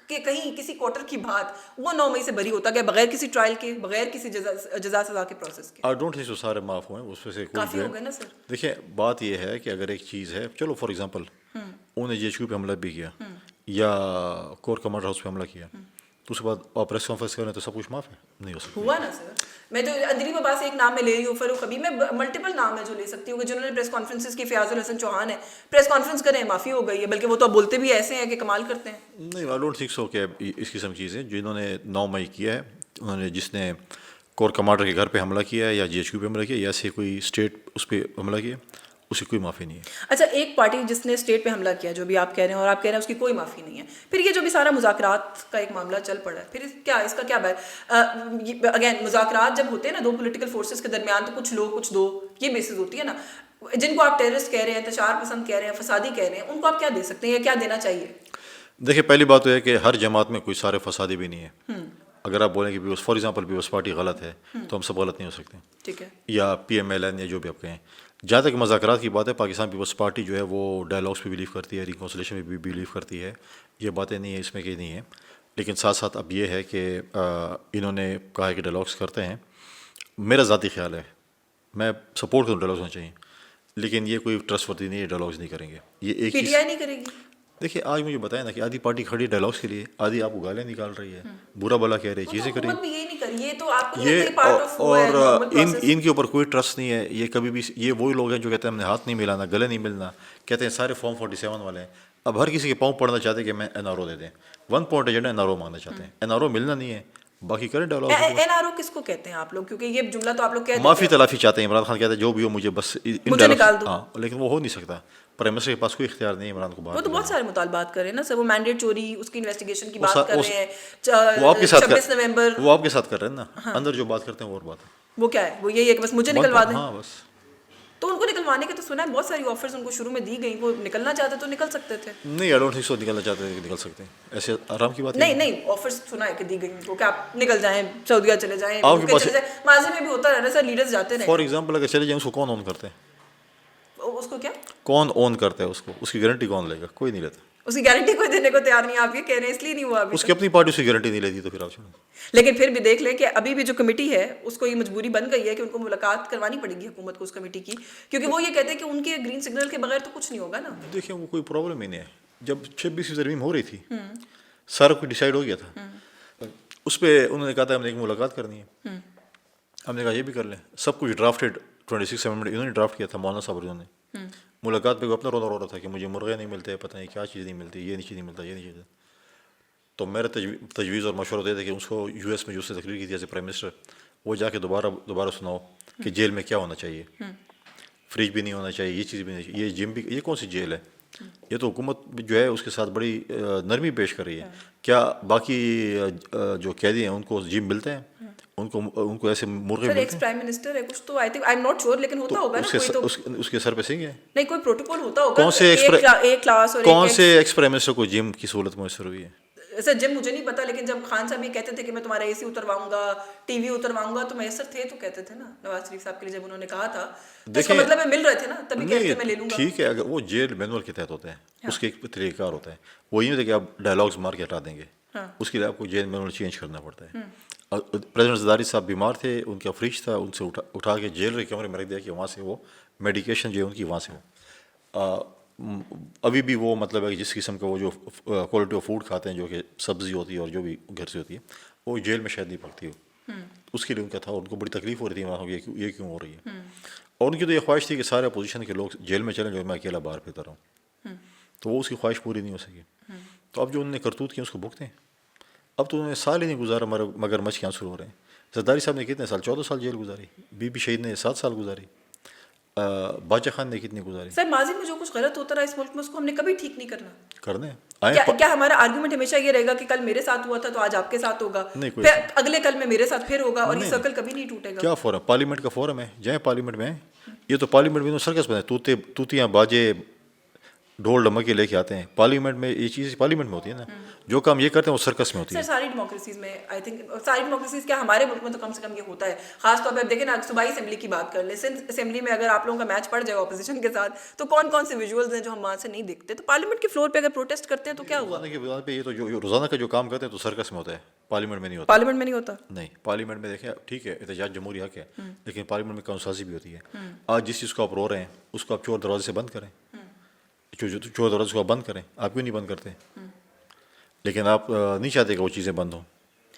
کہ کہیں کسی کوارٹر کی بات, وہ 9 مئی سے بری ہوتا گیا, بغیر کسی ٹرائل کے, بغیر کسی جزا سزا کے پروسیس کے. آئی ڈونٹ تھنک سو سارے معاف ہوئے, اس میں سے کافی ہو گئے نا سر. دیکھیں بات یہ ہے کہ اگر ایک چیز ہے, چلو فار ایگزامپل انہوں نے جی ایچ کیو پہ حملہ بھی کیا یا کور کمانڈر ہاؤس پہ حملہ کیا, تو اس کے بعد آپ پریس کانفرنس کریں تو سب کچھ معاف ہے, نہیں ہو سکتا. ہوا نا سر, میں تو اندلیب عباس ایک نام میں لے رہی ہوں, فاروق حبیب, میں ملٹیپل نام ہے جو لے سکتی ہوں کہ جنہوں نے پریس کانفرنسز کی. فیاض الحسن چوہان ہے, پریس کانفرنس کریں معافی ہو گئی ہے, بلکہ وہ تو بولتے بھی ایسے ہیں کہ کمال کرتے ہیں. نہیں آئی ڈونٹ تھنک سو کہ اس قسم کی چیزیں جنہوں نے 9 مئی کیا ہے, انہوں نے جس نے کور کمانڈر کے گھر پہ حملہ کیا ہے یا جی ایچ کیو پہ حملہ کیا یا ایسے کوئی اسٹیٹ اس پہ حملہ کیا, اس کی کوئی معافی نہیں ہے. اچھا, ایک پارٹی جس نے اسٹیٹ پہ حملہ کیا, جو بھی آپ کہہ رہے ہیں, اور آپ کہہ رہے ہیں اس کی کوئی معافی نہیں ہے, پھر یہ جو بھی سارا مذاکرات کا ایک معاملہ چل پڑا ہے, پھر کیا اس کا کیا اگین مذاکرات جب ہوتے ہیں نا دو پولیٹیکل فورسز کے درمیان, تو کچھ لو کچھ دو, یہ بیسز ہوتی ہے نا. جن کو آپ ٹیررسٹ کہہ رہے ہیں, انتشار پسند کہہ رہے ہیں, فسادی کہہ رہے ہیں, ان کو آپ کیا دے سکتے ہیں یا کیا دینا چاہیے؟ دیکھیں پہلی بات تو ہے کہ ہر جماعت میں کوئی سارے فسادی بھی نہیں ہے. اگر آپ بولیں کہ فار ایگزامپل پیپلز پارٹی غلط ہے تو ہم سب غلط نہیں ہو سکتے, ٹھیک ہے, یا پی ایم ایل این یا جو بھی آپ کہیں. جہاں تک مذاکرات کی بات ہے, پاکستان پیپلز پارٹی جو ہے وہ ڈائلاگس پہ بلیو کرتی ہے, ریکنسلیشن میں بھی بلیو کرتی ہے, یہ باتیں نہیں ہیں اس میں کہ نہیں ہے. لیکن ساتھ ساتھ اب یہ ہے کہ انہوں نے کہا ہے کہ ڈائلاگس کرتے ہیں. میرا ذاتی خیال ہے میں سپورٹ کروں ڈائلاگز ہونا چاہیے, لیکن یہ کوئی ٹرسٹ ورتھی نہیں ہے, ڈائلاگز نہیں کریں گے. یہ ایک پی چیز ٹی آئی نہیں کرے گی. دیکھیے آج مجھے بتائیں نا کہ آدھی پارٹی کھڑی ڈائلاگس کے لیے, آدھی آپ کو گالیاں نکال رہی ہے, برا بلا کہہ رہی ہے, چیزیں کر رہی حکومت بھی یہی نہیں کری, یہ تو آپ کو یہ پارٹ آف وہ ہے اور normal process. ان کے اوپر کوئی ٹرسٹ نہیں ہے. یہ کبھی بھی یہ وہی لوگ ہیں جو کہتے ہیں ہم نے ہاتھ نہیں ملانا, گلے نہیں ملنا, کہتے ہیں سارے فارم 47 والے ہیں. اب ہر کسی کے پاؤں پڑنا چاہتے ہیں کہ میں این آر او دے دیں, 1 point agenda NRO مانگنا چاہتے ہیں, این آر او ملنا نہیں ہے, باقی کریں ڈائلاگ. این آر او کس کو کہتے ہیں آپ لوگ, کیونکہ یہ جملہ تو آپ لوگ کہتے ہیں معافی تلافی چاہتے ہیں. عمران خان کہتے ہیں جو بھی ہو مجھے بس مجھے نکال دو. ہاں, لیکن وہ ہو نہیں سکتا. پرائم منسٹر کے پاس کوئی اختیار نہیں ہے عمران کو باہر. وہ تو بہت سارے مطالبات کر رہے ہیں نا سر, وہ مینڈیٹ چوری اس کی انویسٹیگیشن کی بات کر رہے ہیں, وہ آپ کے ساتھ 26 نومبر وہ آپ کے ساتھ کر رہے ہیں نا, اندر جو بات کرتے ہیں وہ اور بات ہے. وہ کیا ہے, وہ یہی ہے کہ بس مجھے نکلوا دیں. ہاں بس. تو ان کو نکلوانے کے تو سنا ہے بہت ساری آفرز ان کو شروع میں دی گئی, وہ نکلنا چاہتے تو نکل سکتے تھے. نہیں, آئی ڈونٹ تھنک سو نکلنا چاہتے ہیں کہ نکل سکتے ہیں, ایسے آرام کی بات نہیں آفرز سنا ہے کہ دی گئی ان کو کہ آپ نکل جائیں, سعودیہ چلے جائیں, آپ کے پاس ماضی میں بھی ہوتا رہا سر, لیڈرز جاتے رہے. فار ایگزامپل اگر چلے جائیں اس کو کون اون کرتے ہیں, اس کو کیا کون اون کرتا ہے اس کو, اس کی گارنٹی کون لے گا, کوئی نہیں لیتا. اس کی گارنٹی کوئی دینے کو تیار نہیں, آپ یہ کہہ رہے ہیں اس لیے نہیں ہوا ابھی اس کی اپنی پارٹی اس کی گارنٹی نہیں لیتی, تو پھر آپ چھوڑیں. لیکن پھر بھی دیکھ لیں کہ ابھی بھی جو کمیٹی ہے اس کو یہ مجبوری بن گئی ہے کہ ان کو ملاقات کروانی پڑے گی حکومت کو اس کمیٹی کی, کیونکہ وہ یہ کہتے ہیں کہ ان کے گرین سگنل کے بغیر تو کچھ نہیں ہوگا نا. دیکھیں وہ کوئی پرابلم ہی نہیں ہے. جب 26 ترمیم ہو رہی تھی سارا کچھ ڈیسائیڈ ہو گیا تھا, اس پہ انہوں نے کہا تھا ہم نے ایک ملاقات کرنی ہے, ہم نے کہا یہ بھی کر لیں. سب کچھ ڈرافٹیڈ 26 امینڈمنٹ انہوں نے ڈرافٹ کیا تھا, مولانا صاحب انہوں نے. ملاقات پہ وہ اپنا رونا رو رہا تھا کہ مجھے مرغے نہیں ملتے, پتہ نہیں کیا چیز نہیں ملتی, یہ چیز نہیں ملتا, یہ نہیں چیز. تو میرا تجویز اور مشورہ دے تھے کہ اس کو یو ایس میں جو اس نے تقریر کی تھی ایز اے پرائم منسٹر, وہ جا کے دوبارہ سناؤ کہ جیل میں کیا ہونا چاہیے. فریج بھی نہیں ہونا چاہیے, یہ چیز بھی نہیں چاہیے, یہ جم بھی, یہ کون سی جیل ہے, یہ تو حکومت جو ہے اس کے ساتھ بڑی نرمی پیش کر رہی ہے. کیا باقی جو قیدی ہیں ان کو جم ملتے ہیں, ان کو ایسے مرغے ملتے ہیں؟ ایکس پرائم منسٹر ہے کچھ تو I think, I am not sure, لیکن ہوتا ہوگا نا کوئی تو اس کے سر پہ سنگھ ہے. نہیں, کوئی پروٹوکول ہوتا ہوگا. کون سے ایک کلاس اور کون سے ایکس پرائم منسٹر کو جم کی سہولت میسر ہوئی ہے؟ سر جم مجھے نہیں پتا, لیکن جب خان صاحب یہ کہتے تھے کہ میں تمہارا اے سی اترواؤں گا, ٹی وی اترواؤں گا, تو میسر تھے تو کہتے تھے نا نواز شریف صاحب کے لیے جب انہوں نے کہا تھا, اس کا مطلب ہے مل رہے تھے نا, تبھی کہتے میں لے لوں گا. ٹھیک ہے, اگر وہ جیل مینول کے تحت ہوتے ہیں, اس کے ایک طریقہ کار ہوتا ہے. وہ یہ ہوتا ہے کہ آپ ڈائلاگز مار کے ہٹا دیں گے, اس کے لیے آپ کو جیل مینول چینج کرنا پڑتا ہے. پریزیڈنٹ زرداری صاحب بیمار تھے, ان کا فریج تھا, ان سے اٹھا کے جیل کے کمرے میں رکھ دیا کہ وہاں سے وہ میڈیکیشن جو ہے ان کی وہاں سے ہو. ابھی بھی وہ مطلب ہے کہ جس قسم کا وہ جو کوالٹی آف فوڈ کھاتے ہیں, جو کہ سبزی ہوتی ہے اور جو بھی گھر سے ہوتی ہے, وہ جیل میں شاید نہیں پکتی ہو. اس کے لیے ان کا تھا, ان کو بڑی تکلیف ہو رہی تھی وہاں, یہ کیوں ہو رہی ہے. اور ان کی تو یہ خواہش تھی کہ سارے اپوزیشن کے لوگ جیل میں چلیں, جو میں اکیلا باہر پھرتا رہا ہوں. تو وہ اس کی خواہش پوری نہیں ہو سکی. تو اب جو انہوں نے کرتوت کی اس کو بھگتے ہیں. اب تو انہوں نے سال ہی نہیں گزارا, مگر مچھ کے آنسو ہو رہے ہیں. زرداری صاحب نے کتنے سال, 14 سال جیل گزاری. بی بی شہید نے 7 سال گزاری. باچا خان نے کتنی گزاری. سر ماضی میں جو کچھ غلط ہوتا رہا اس ملک میں, اس کو ہم نے کبھی ٹھیک نہیں کرنا. کرنے کیا ہمارا آرگومنٹ ہمیشہ یہ رہے گا کہ کل میرے ساتھ ہوا تھا تو آج آپ کے ساتھ ہوگا, پھر اگلے کل میں میرے ساتھ پھر ہوگا, اور یہ سرکل کبھی نہیں ٹوٹے گا. کیا فورم, پارلیمنٹ کا فورم ہے, جائیں پارلیمنٹ میں. یہ تو پارلیمنٹ میں سرکس بنے, توتیاں باجے ڈھول ڈمکے لے کے آتے ہیں. پارلیمنٹ میں یہ چیز پارلیمنٹ میں ہوتی ہے نا, جو کام یہ کرتے ہیں وہ سرکس میں ہوتی ہے. سر ساری ڈیموکریسیز میں آئی تھنک, ساری ڈیموکریسیز کیا ہمارے ملک میں تو کم سے کم یہ ہوتا ہے. خاص طور پہ آپ دیکھیں نا, صوبائی اسمبلی کی بات کر لیں, سندھ اسمبلی میں اگر آپ لوگوں کا میچ پڑ جائے اپوزیشن کے ساتھ, تو کون سے ویژولز ہیں جو ہم وہاں سے نہیں دیکھتے. تو پارلیمنٹ کے فلور پہ اگر پروٹیسٹ کرتے ہیں تو کیا ہوا. یہ تو جو روزانہ کا جو کام کرتے ہیں تو سرکس میں ہوتا ہے, پارلیمنٹ میں نہیں ہوتا. پارلیمنٹ میں نہیں ہوتا. نہیں, پارلیمنٹ میں دیکھیں ٹھیک ہے احتجاج جمہوری حق ہے, لیکن پارلیمنٹ میں قانون سازی بھی ہوتی ہے. آج جس چیز کو آپ رو رہے ہیں اس کو آپ چور دروازے سے بند کریں, چور دروازے کو آپ بند کریں. آپ کیوں نہیں بند کرتے؟ لیکن آپ نہیں چاہتے کہ وہ چیزیں بند ہوں.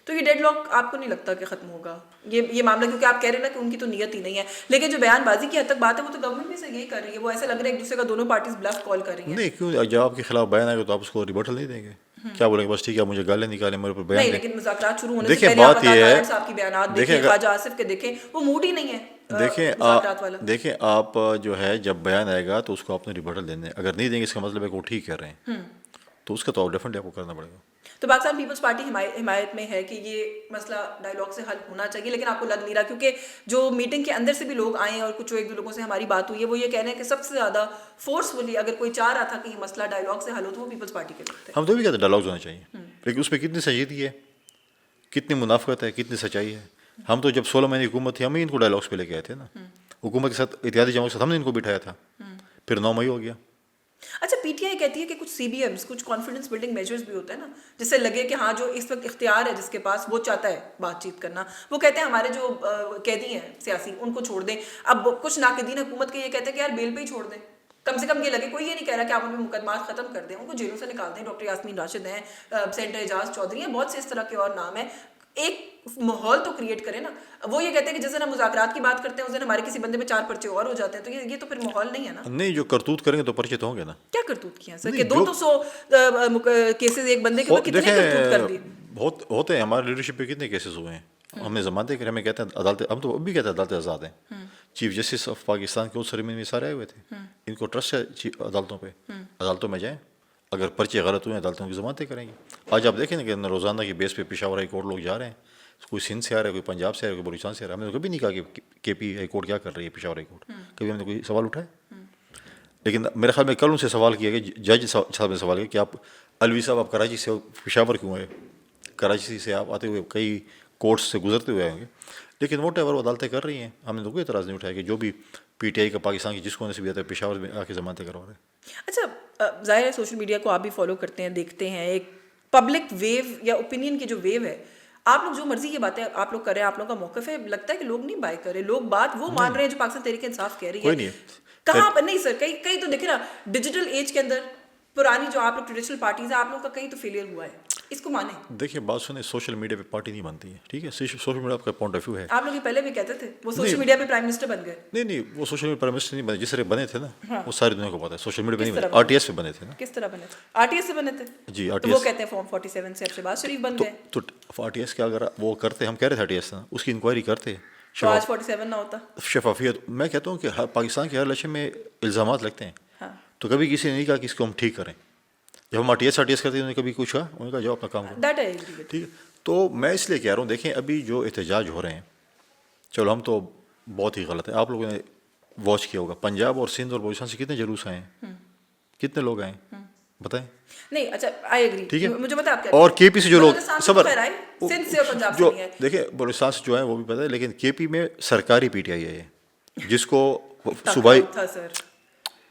تو یہ ڈیڈ لاک آپ کو نہیں لگتا کہ ختم ہوگا یہ معاملہ, کیونکہ آپ کہہ رہے ہیں نا کہ ان کی تو نیت ہی نہیں ہے, لیکن جو بیان بازی کی حد تک بات ہے وہ تو گورنمنٹ بھی سے یہی کر رہی ہے. وہ ایسا لگ رہا ہے ایک دوسرے کا دونوں پارٹیز بلف کال کر رہی ہیں. نہیں, کیوں جب آپ کے خلاف بیان آئے گا تو آپ اس کو ریبٹل نہیں دیں گے؟ کیا بولیں گے بس ٹھیک ہے مجھے گالیں نکالیں میرے اوپر بیان نہیں, دیں. لیکن مذاکرات شروع ہونے سے پہلے آپ صاحب کی بیانات دیکھیں, خواجہ آصف کے دیکھیں, وہ موڈ ہی نہیں ہے. دیکھیں آپ جو ہے جب بیان آئے گا تو اس کو آپ نے ریبٹل دینے, اگر نہیں دیں گے اس کا مطلب ہے کہ وہ ٹھیک کہہ رہے ہیں, تو اس کا تو ڈیفینٹلی آپ کو کرنا پڑے گا. تو پاکستان پیپلز پارٹی حمایت میں ہے کہ یہ مسئلہ ڈائیلاگ سے حل ہونا چاہیے, لیکن آپ کو لگ نہیں رہا, کیونکہ جو میٹنگ کے اندر سے بھی لوگ آئے ہیں اور کچھ ایک دو لوگوں سے ہماری بات ہوئی ہے, وہ یہ کہہ رہے ہیں کہ سب سے زیادہ فورسفلی اگر کوئی چاہ رہا تھا کہ یہ مسئلہ ڈائیلاگ سے حل ہو تو وہ پیپلز پارٹی کے لوگ تھے. ہم تو بھی کہتے ہیں ڈائیلاگز ہونا چاہیے, لیکن اس پہ کتنی سنجیدگی ہے, کتنی منافقت ہے, کتنی سچائی ہے. ہم تو جب 16 مہینے حکومت تھی ہم ہی ان کو ڈائیلاگس پہ لے کے آئے تھے نا. حکومت کے ساتھ اتحادی جماعت کے ساتھ ہم نے ان کو بٹھایا تھا, پھر 9 مئی ہو گیا. اچھا پی ٹی آئی کہتی ہے کہ کچھ سی بی ایمس کچھ کانفیڈنس بلڈنگ میجرز بھی ہوتے ہیں نا جس سے لگے کہ ہاں جو اس وقت اختیار ہے جس کے پاس وہ چاہتا ہے بات چیت کرنا. وہ کہتے ہیں ہمارے جو قیدی ہیں سیاسی ان کو چھوڑ دیں. اب کچھ ناقدین حکومت کے یہ کہتے ہیں کہ یار بیل پہ ہی چھوڑ دیں. کم سے کم یہ لگے کوئی یہ نہیں کہہ رہا کہ آپ ان میں مقدمات ختم کر دیں ان کو جیلوں سے نکال دیں. ڈاکٹر یاسمین راشد ہیں سینٹر اعجاز چودھری ہیں بہت سے اس طرح کے اور نام ہیں. ایک ماحول تو کریٹ کرے نا. وہ یہ کہتے ہیں کہ جس دن ہم مذاکرات کی بات کرتے ہیں اس دن ہمارے کسی بندے میں 4 پرچے اور ہو جاتے ہیں. تو یہ تو پھر ماحول نہیں ہے نا. نہیں جو کرتوت کریں گے تو پرچے تو ہوں گے نا. کیا کرتوت کیا سر کہ 200 کیسز ایک بندے کے اوپر کتنے کرتوت کر دیے. بہت ہوتے ہیں ہمارے لیڈرشپ پہ کتنے کیسز ہوئے ہیں. ہم نے ضمانتیں کریں ہمیں کہتے ہیں عدالتیں ہم تو اب بھی کہتے ہیں عدالتیں آزاد ہیں. چیف جسٹس آف پاکستان کے اس سرمنی میں سارے آئے ہوئے تھے. ان کو ٹرسٹ ہے عدالتوں پہ. عدالتوں میں جائیں اگر پرچے غلط ہوئے ہیں عدالتوں کی ضمانتیں کریں گے. آج آپ دیکھیں نا کہ روزانہ کی بیس پہ پشاور ہائی کورٹ لوگ جا رہے ہیں. کوئی سندھ سے آ رہا ہے کوئی پنجاب سے آ رہا ہے کوئی بلوچستان سے آ رہا ہے. ہم نے تو کبھی نہیں کہا کہ کے پی ہائی کورٹ کیا کر رہی ہے پشاور ہائی کورٹ. کبھی ہم نے کوئی سوال اٹھایا. لیکن میرے خیال میں کل ان سے سوال کیا گیا جج صاحب نے سوال کیا کہ آپ الوی صاحب آپ کراچی سے پشاور کیوں آئے. کراچی سے آپ آتے ہوئے کئی کورٹس سے گزرتے ہوئے آئیں گے. لیکن واٹ ایور وہ عدالتیں کر رہی ہیں. ہم نے تو کوئی اعتراض نہیں اٹھایا کہ جو بھی پی ٹی آئی کا پاکستان کی جس کو نصیب آتا ہے پشاور میں آ کے ضمانتیں کروا رہے ہیں. اچھا ظاہر ہے سوشل میڈیا کو آپ بھی فالو کرتے ہیں دیکھتے ہیں. ایک پبلک ویو یا اوپینین کی جو ویو ہے آپ لوگ جو مرضی کی باتیں آپ لوگ کر رہے ہیں آپ لوگوں کا موقف ہے. لگتا ہے کہ لوگ نہیں بائی کر رہے. لوگ بات وہ مان رہے ہیں جو پاکستان تحریک انصاف کہہ رہی ہے. کہاں پر نہیں سر کئی تو دیکھیں نا ڈیجیٹل ایج کے اندر پرانی جو آپ لوگ ٹریڈیشنل پارٹیز ہیں آپ لوگ کا کہیں تو فیلئر ہوا ہے. اس کو مانیں. دیکھیے بات سنیں سوشل میڈیا پہ پارٹی نہیں بنتی ہے. ٹھیک ہے سوشل میڈیا آپ کا پوائنٹ آف ویو ہے. آپ لوگ یہ پہلے بھی کہتے تھے وہ سوشل میڈیا پہ پرائم منسٹر بن گئے. نہیں وہ سوشل میڈیا پرائم منسٹر نہیں بنے. جس طرح بنے تھے نا وہ ساری دنیا کو پتا ہے. سوشل میڈیا پہ نہیں بنے آر ٹی ایس پہ بنے تھے نا. کس طرح بنے تھے. آر ٹی ایس سے بنے تھے. جی آر ٹی وہ ایس کہتے ہیں فارم 47 سے شہباز شریف بن گئے. تو آر ٹی ایس کیا اگر وہ کرتے ہم کہہ رہے تھے آر ٹی ایس اس کی انکوائری کرتے تو آج 47 نہ ہوتا. شفافیت میں کہتا ہوں کہ پاکستان کے ہر الیکشن میں الزامات لگتے ہیں تو کبھی کسی نے نہیں کہا کہ اس کو ہم ٹھیک کریں. جب ہم آر ٹی ایس کرتے ہیں انہوں نے کبھی کچھ کہا انہوں نے کہا جاؤ اپنا کام کرو. ٹھیک ہے تو میں اس لیے کہہ رہا ہوں دیکھیں ابھی جو احتجاج ہو رہے ہیں چلو ہم تو بہت ہی غلط ہے. آپ لوگوں نے واچ کیا ہوگا پنجاب اور سندھ اور بلوچستان سے کتنے جلوس آئے ہیں کتنے لوگ آئے ہیں بتائیں. نہیں اچھا آئی ایگری. ٹھیک ہے مجھے بتا آپ اور کے پی سے جو لوگ صبر سندھ سے اور پنجاب سے نہیں ہے. دیکھیں بلوچستان سے جو ہیں وہ بھی پتہ ہے لیکن کے پی میں سرکاری پی ٹی آئی ہے جس کو صوبائی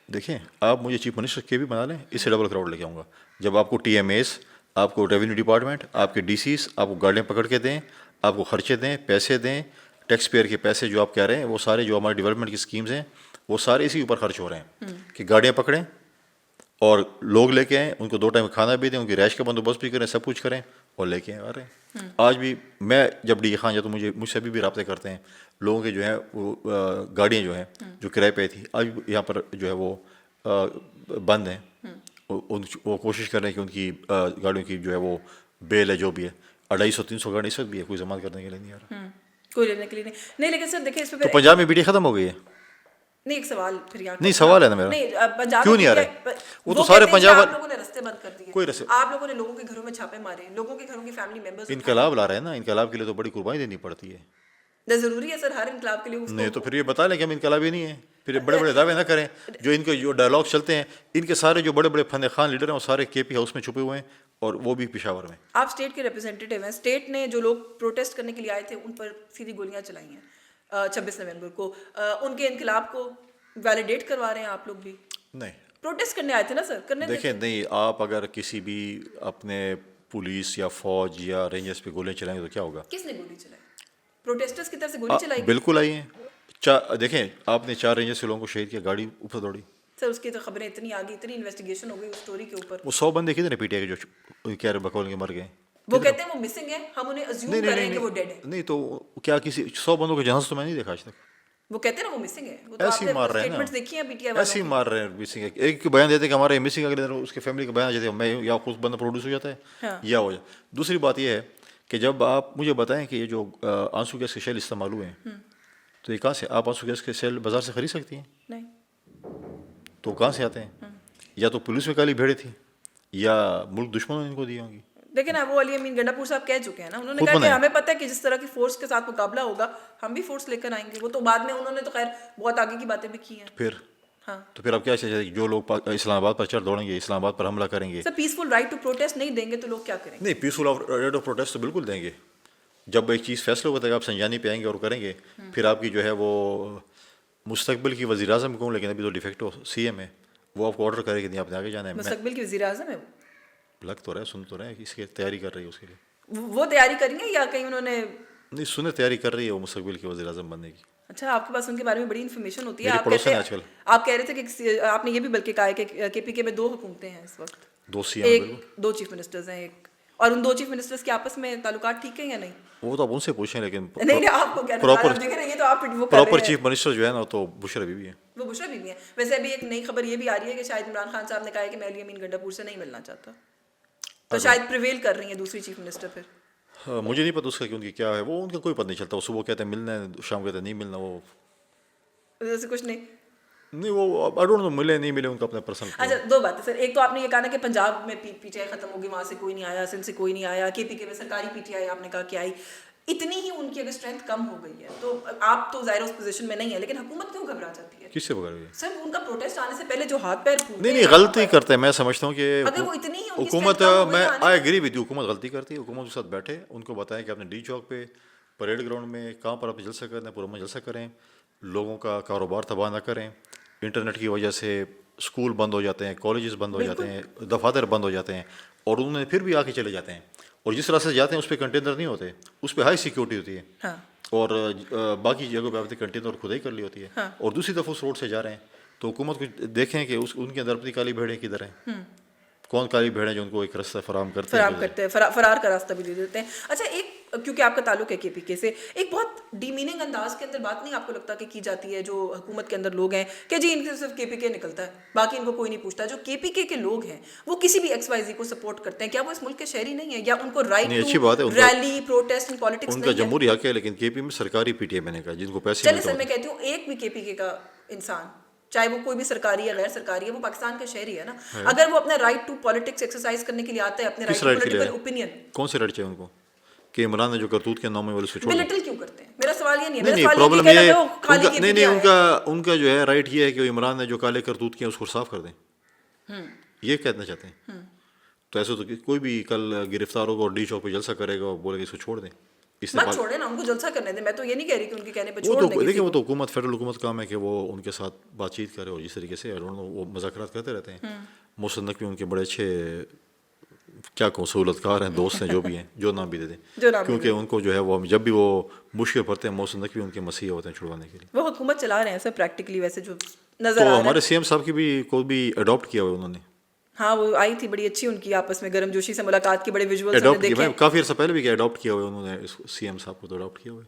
دیکھیں آپ مجھے چیف منسٹر کے بھی بنا لیں اس سے ڈبل کراؤڈ لے کے آؤں گا. جب آپ کو ٹی ایم ایز آپ کو ریونیو ڈپارٹمنٹ آپ کے ڈی سیز آپ کو گاڑیاں پکڑ کے دیں آپ کو خرچے دیں پیسے دیں ٹیکس پیئر کے پیسے جو آپ کہہ رہے ہیں وہ سارے جو ہمارے ڈیولپمنٹ کی اسکیمز ہیں وہ سارے اسی اوپر خرچ ہو رہے ہیں کہ گاڑیاں پکڑیں اور لوگ لے کے آئیں ان کو 2 ٹائم کھانا بھی دیں ان کی رہائش کا بندوبست بھی کریں سب کچھ کریں اور لے کے آ رہے ہیں. آج بھی میں جب ڈی خان جاتا ہوں مجھ سے ابھی بھی رابطے کرتے ہیں لوگوں کے جو ہیں وہ گاڑیاں جو ہیں جو کرائے پہ تھی آج یہاں پر جو ہے وہ بند ہیں. وہ کوشش کر رہے ہیں کہ ان کی گاڑیوں کی جو ہے وہ بیل ہے جو بھی ہے 250-300 گاڑی اس وقت بھی ہے کوئی ضمانت کرنے کے لیے نہیں آ رہا کوئی لینے کے لیے نہیں. لیکن سر دیکھیں اس پہ تو پنجاب میں بیٹی ختم ہو گئی ہے. نہیں ایک سوال پھر یہاں نہیں سوال ہے نا میرا کیوں نہیں آ رہا ہے. وہ تو سارے پنجاب آپ لوگوں نے رستے بند کر دیے. کوئی رستے آپ لوگوں نے لوگوں کے گھروں میں چھاپے مارے لوگوں کے گھروں کی فیملی ممبرز انقلاب لا رہے ہیں نا. انقلاب کے لیے تو بڑی قربانی دینی پڑتی ہے. ضروری ہے سر ہر انقلاب کے لیے نہیں تو پھر یہ بتا لیں کہ ہم انقلابی نہیں ہیں. پھر بڑے بڑے دعوے نہ کریں. جو ان کے جو ڈائلاگ چلتے ہیں ان کے سارے جو بڑے بڑے فن خان لیڈر ہیں وہ سارے کے پی ہاؤس میں چھپے ہوئے ہیں اور وہ بھی پشاور میں. آپ اسٹیٹ کے ریپرزینٹیو ہیں. اسٹیٹ نے جو لوگ پروٹیسٹ کرنے کے لیے آئے تھے ان پر سیدھی گولیاں چلائی ہیں 26 نومبر کو. ان کے انقلاب کو ویلیڈیٹ کروا رہے ہیں آپ لوگ بھی. نہیں پروٹیسٹ کرنے آئے تھے نا سر کرنے دیکھیں نہیں آپ اگر کسی بھی اپنے پولیس یا فوج یا رینجرس پہ گولیاں چلائیں گے تو کیا ہوگا. کس نے گولی چلائی. پروٹیسٹرز کی طرف سے گولی چلائی. بالکل آئی ہیں. دیکھیں آپ نے 4 رینجرس کے لوگوں کو شہید کیا گاڑی اوپر دوڑی. سر اس کی تو خبریں اتنی آ گئی اتنی انویسٹیگیشن ہو گئی اس اسٹوری کے اوپر. وہ 100 بندے کتنے پی ٹی آئی کے جو کیا بقول کے مر گئے. وہ کہتے ہیں وہ مسنگ ہیں ہم انہیں ازیوم کر رہے ہیں کہ وہ ڈیڈ ہیں. نہیں تو کیا کسی 100 بندوں کے جہاز تو میں نہیں دیکھا آج تک. وہ کہتے ہیں نا وہ مسنگ ہے. وہ ایسے ہی مار رہے ہیں نا دیکھی ہیں پی ٹی آئی ایسے ہی مار رہے ہیں مسنگ. ایک بیان دیتے کہ ہمارے مسنگ اگلے دن اس کے فیملی کا بیان آ جاتے ہیں میں یا خود بندہ پروڈیوس ہو جاتا ہے یا ہو جائے. دوسری بات یہ ہے کہ جب آپ مجھے بتائیں کہ یہ جو آنسو گیس کے شیل استعمال ہوئے ہیں تو یہ کہاں سے آپ آنسو گیس کے سیل بازار سے خرید سکتی ہیں. نہیں تو کہاں سے آتے ہیں. یا تو پولیس میں کالی بھیڑیں تھیں یا ملک دشمنوں نے ان کو دی ہوں گی. لیکن وہ علی امین گنڈا پور صاحب کہہ چکے ہیں نا انہوں نے کہا کہ ہمیں پتہ ہے کہ جس طرح کی فورس کے ساتھ مقابلہ ہوگا ہم بھی فورس لے کر آئیں گے. وہ تو بعد میں انہوں نے تو خیر بہت آگے کی باتیں بھی کی ہیں. پھر تو پھر اب کیا چاہیے جو لوگ اسلام آباد پر چڑھ دوڑیں گے اسلام آباد پر حملہ کریں گے. سر پیسفل رائٹ ٹو پروٹیسٹ نہیں دیں گے تو لوگ کیا کریں گے. نہیں پیسفل رائٹ آف پروٹیسٹ تو بالکل دیں گے. جب ایک چیز فیصلہ ہوتا ہے آپ سنجانی پہ آئیں گے اور کریں گے پھر آپ کی جو ہے وہ مستقبل کی وزیر اعظم کہوں لیکن ابھی تو ڈیفیکٹو سی ایم ہے وہ آپ کو آرڈر کرے کہ نہیں آپ نے آگے جانا ہے. مستقبل کی وزیر اعظم ہے وہ. لگ تو رہا ہے, سن تو رہا ہے کہ اس کی تیاری کر رہی ہے اس کے لیے. وہ تیاری کریں گے یا کہیں انہوں نے؟ نہیں, سنے تیاری کر رہی ہے وہ مستقبل کی وزیر اعظم بننے کی. اچھا, آپ کے پاس ان کے بارے میں بڑی انفارمیشن ہوتی ہے. میری آپ پڑوسن کہتے ہے آج کل. آپ کہہ رہے تھے کہ آپ نے یہ بھی بلکہ کہا ہے کہ کے پی کے میں 2 حکومتیں ہیں اس وقت, 2 سی ایم, 2 چیف منسٹرز ہیں ایک, اور ان 2 چیف منسٹرز کے آپس میں تعلقات ٹھیک ہیں یا نہیں؟ وہ تو آپ ان سے پوچھیں, لیکن نہیں آپ کو کہنا پراپر دیکھ رہے ہیں, یہ تو آپ وہ کر رہے پراپر ہیں. چیف منسٹر جو ہے نا تو بشرا بی بی ہے. وہ بشرا بی بی ہیں. ویسے ابھی ایک نئی خبر یہ بھی آ رہی ہے کہ شاید عمران خان صاحب نے کہا ہے کہ میں علی امین گنڈا پور سے نہیں ملنا چاہتا, تو شاید پریویل کر رہی ہیں دوسری چیف منسٹر پھر. مجھے نہیں پتا اس کا کہ ان کی کیا ہے, وہ ان کا کوئی پتہ نہیں چلتا. وہ صبح کہتے ہیں ملنا ہے, شام کہتے ہیں نہیں ملنا. وہ ویسے کچھ نہیں, وہ آئی ڈونٹ نو ملے نہیں ملے, ان کا اپنا پرسنل. اچھا 2 باتیں سر. ایک تو آپ نے یہ کہا نا کہ پنجاب میں پی ٹی آئی ختم ہوگی, وہاں سے کوئی نہیں آیا, سندھ سے کوئی نہیں آیا, کے پی کے میں سرکاری پی ٹی آئی آپ نے کہا کہ آئی. اتنی ہی ان کی اگر اسٹرینتھ کم ہو گئی ہے تو آپ تو ظاہر اس پوزیشن میں نہیں ہے, لیکن حکومت کیوں گھبرا جاتی ہے؟ کس سے بغیر ہوئی؟ سر ان کا پروٹیسٹ آنے سے پہلے جو ہاتھ پیر پھوٹے, نہیں غلطی کرتے ہیں. میں سمجھتا ہوں کہ اگر وہ اتنی ہی ان کی حکومت, strength کم ہو گئی میں آنے آئی ایگری ود یو, حکومت غلطی کرتی ہے. حکومت کے ساتھ بیٹھے, ان کو بتائیں کہ آپ نے ڈی چوک پہ, پریڈ گراؤنڈ میں, کہاں پر آپ جلسہ کرنا ہے پورا جلسہ کریں, لوگوں کا کاروبار تباہ نہ کریں. انٹرنیٹ کی وجہ سے اسکول بند ہو جاتے ہیں, کالجز بند ہو جاتے ہیں, دفاتر بند ہو جاتے ہیں, اور انہوں نے پھر بھی آ کے چلے جاتے ہیں. اور جس راستے سے جاتے ہیں اس پہ کنٹینر نہیں ہوتے, اس پہ ہائی سیکیورٹی ہوتی ہے, اور باقی جگہوں پہ آپ نے کنٹینر کھدائی کر لی ہوتی ہے. اور دوسری طرف اس روڈ سے جا رہے ہیں, تو حکومت کو دیکھیں کہ ان کے اندر اپنی کالی بھیڑیں کدھر ہیں, کون کالی بھیڑیں جو ان کو ایک راستہ فراہم کرتے ہیں, فرار کا راستہ بھی دے دیتے ہیں. اچھا, ایک کیونکہ آپ کا تعلق ہے کے پی کے سے, ایک بہت ڈی میننگ انداز کے اندر بات نہیں آپ کو لگتا کہ کی جاتی ہے جو حکومت کے اندر لوگ ہیں کہ جی ان سے صرف کے پی کے نکلتا ہے, باقی ان کو کوئی نہیں پوچھتا. جو کے پی کے لوگ ہیں وہ کسی بھی ایکس وائی زی کو سپورٹ کرتے ہیں, کیا وہ اس ملک کے شہری نہیں ہیں, یا ان کو right to rally protest in politics نہیں ہے؟ ان کا جمہوری حق ہے, لیکن کے پی میں سرکاری پی ٹی آئی بنے گا جن کو پیسے. چلے سر, میں کہتی ہوں ایک بھی کے پی کے کا انسان, چاہے وہ کوئی بھی سرکاری یا غیر سرکاری ہے, وہ پاکستان کا شہری ہے نا, اگر وہ اپنا رائٹ ٹو پالیٹکس ایکسرسائز کرنے کے لیے آتا ہے, اپنے رائٹ ٹو پولیٹیکل اوپینین, کون سے رائٹ چاہیے ان کو کہ عمران نے جو کرتوت کے نام میں وہ چھوڑ بلٹل کیوں کرتے ہیں؟ میرا سوال یہ نہیں ہے. نہیں پرابلم یہ ہے, نہیں ان کا جو ہے رائٹ یہ ہے کہ عمران نے جو کالے کرتوت کیے اس کو صاف کر دیں, یہ کہنا چاہتے ہیں. تو ایسے تو کوئی بھی کل گرفتار ہوگا اور ڈی چوک پہ جلسہ کرے گا اور بولے گا اس کو چھوڑ دیں, مت چھوڑیں نا, ان کو جلسہ کرنے دیں. میں تو یہ نہیں کہہ رہی کہ ان کے کہنے پہ چھوڑ دیں. دیکھیں وہ تو حکومت, فیڈرل حکومت کام ہے کہ وہ ان کے ساتھ بات چیت کرے, اور جس طریقے سے وہ مذاکرات کرتے رہتے ہیں. محسن نقوی ان کے بڑے اچھے کیا کہوں سہولت کار ہیں, دوست ہیں, جو بھی ہیں, جو نام بھی دے دیں, کیونکہ ان کو جو ہے وہ جب بھی وہ مشکل پڑتے ہیں محسن نقوی ان کے مسیح ہوتے ہیں چھڑوانے کے لیے. وہ حکومت چلا رہے ہیں سر پریکٹیکلی ویسے جو نظر آ تو رہا ہے. ہمارے سی ایم صاحب کی بھی کو بھی اڈاپٹ کیا ہوا انہوں نے. ہاں وہ آئی تھی بڑی اچھی ان کی آپس میں گرم جوشی سے ملاقات کی, بڑے ویژولز اڈاپٹ کیا. میں کافی عرصہ پہلے بھی کیا اڈاپٹ کیا ہوا انہوں نے سی ایم صاحب کو, تو اڈاپٹ کیا ہوا